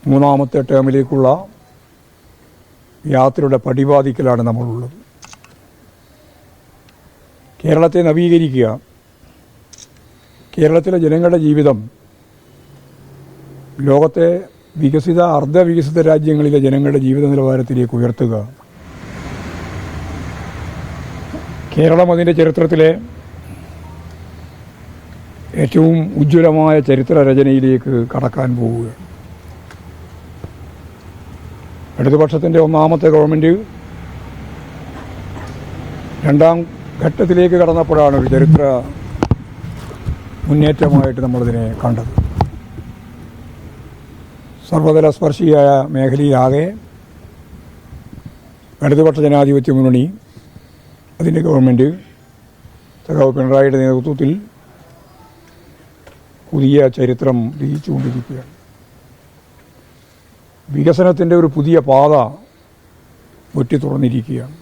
മൂന്നാമത്തെ ടേമിലേക്കുള്ള യാത്രയുടെ പടിവാതിക്കലാണ് നമ്മളുള്ളത്. കേരളത്തെ നവീകരിക്കുക, കേരളത്തിലെ ജനങ്ങളുടെ ജീവിതം ലോകത്തെ വികസിത അർദ്ധവികസിത രാജ്യങ്ങളിലെ ജനങ്ങളുടെ ജീവിത നിലവാരത്തിലേക്ക് ഉയർത്തുക, കേരളം അതിൻ്റെ ചരിത്രത്തിലെ ഏറ്റവും ഉജ്ജ്വലമായ ചരിത്ര രചനയിലേക്ക് കടക്കാൻ പോവുകയാണ്. ഇടതുപക്ഷത്തിൻ്റെ ഒന്നാമത്തെ ഗവൺമെൻറ് രണ്ടാം ഘട്ടത്തിലേക്ക് കടന്നപ്പോഴാണ് ഒരു ചരിത്ര മുന്നേറ്റമായിട്ട് നമ്മളതിനെ കണ്ടത്. സർവതല സ്പർശിയായ മേഖലയിലാകെ ഇടതുപക്ഷ ജനാധിപത്യ മുന്നണി അതിൻ്റെ ഗവൺമെൻറ് സഖാവ് പിണറായിയുടെ നേതൃത്വത്തിൽ പുതിയ ചരിത്രം രചിച്ചുകൊണ്ടിരിക്കുകയാണ്. വികസനത്തിൻ്റെ ഒരു പുതിയ പാത വെട്ടി തുറന്നിരിക്കുകയാണ്.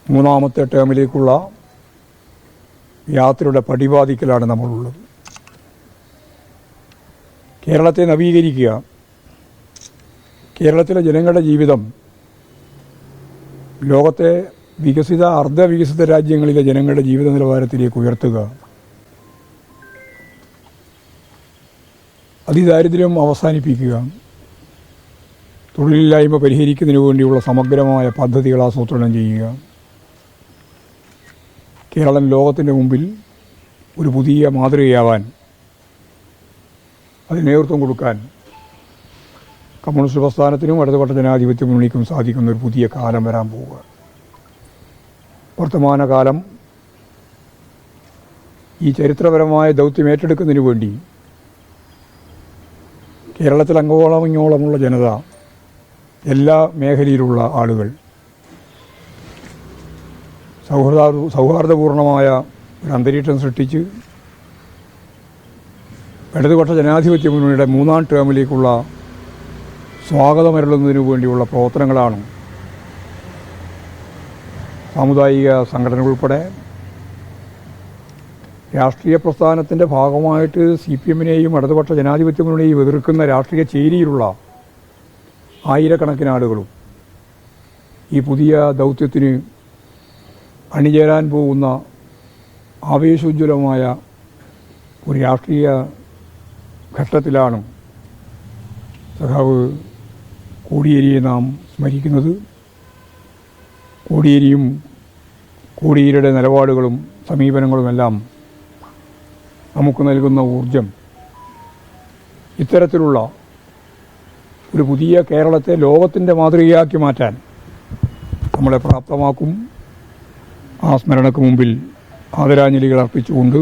മൂന്നാമത്തെ ടേമിലേക്കുള്ള യാത്രയുടെ പടിവാതിക്കലാണ് നമ്മളുള്ളത്. കേരളത്തെ നവീകരിക്കുക, കേരളത്തിലെ ജനങ്ങളുടെ ജീവിതം ലോകത്തെ വികസിത അർദ്ധവികസിത രാജ്യങ്ങളിലെ ജനങ്ങളുടെ ജീവിത നിലവാരത്തിലേക്ക് ഉയർത്തുക, അതിദാരിദ്ര്യം അവസാനിപ്പിക്കുക, തൊഴിലില്ലായ്മ പരിഹരിക്കുന്നതിനു വേണ്ടിയുള്ള സമഗ്രമായ പദ്ധതികൾ ആസൂത്രണം ചെയ്യുക, കേരളം ലോകത്തിൻ്റെ മുമ്പിൽ ഒരു പുതിയ മാതൃകയാവാൻ അതിന് നേതൃത്വം കൊടുക്കാൻ കമ്മ്യൂണിസ്റ്റ് പ്രസ്ഥാനത്തിനും ഇടതുപക്ഷ ജനാധിപത്യ മുന്നണിക്കും സാധിക്കുന്ന ഒരു പുതിയ കാലം വരാൻ പോവുക. വർത്തമാനകാലം ഈ ചരിത്രപരമായ ദൗത്യം ഏറ്റെടുക്കുന്നതിന് വേണ്ടി കേരളത്തിൽ അങ്ങോളം ഇങ്ങോളമുള്ള ജനത, എല്ലാ മേഖലയിലുള്ള ആളുകൾ സൗഹാർദ്ദപൂർണമായ ഒരു അന്തരീക്ഷം സൃഷ്ടിച്ച് ഇടതുപക്ഷ ജനാധിപത്യ മുന്നണിയുടെ മൂന്നാം ടേമിലേക്കുള്ള സ്വാഗതമരുളുന്നതിനു വേണ്ടിയുള്ള പ്രവർത്തനങ്ങളാണ് സാമുദായിക സംഘടനകൾ ഉൾപ്പെടെ രാഷ്ട്രീയ പ്രസ്ഥാനത്തിൻ്റെ ഭാഗമായിട്ട് CPM-നെയും ഇടതുപക്ഷ ജനാധിപത്യ മുന്നണിയെയും എതിർക്കുന്ന രാഷ്ട്രീയ ചേരിയിലുള്ള ആയിരക്കണക്കിന് ആളുകളും ഈ പുതിയ ദൗത്യത്തിന് അണിചേരാൻ പോകുന്ന ആവേശോജ്വലമായ ഒരു രാഷ്ട്രീയ ഘട്ടത്തിലാണ് സഖാവ് കോടിയേരിയെ നാം സ്മരിക്കുന്നത്. കോടിയേരിയും കോടിയേരിയുടെ നിലപാടുകളും സമീപനങ്ങളുമെല്ലാം നമുക്ക് നൽകുന്ന ഊർജം ഇത്തരത്തിലുള്ള ഒരു പുതിയ കേരളത്തെ ലോകത്തിൻ്റെ മാതൃകയാക്കി മാറ്റാൻ നമ്മളെ പ്രാപ്തമാക്കും. ആ സ്മരണയ്ക്ക് മുമ്പിൽ ആദരാഞ്ജലികൾ അർപ്പിച്ചുകൊണ്ട്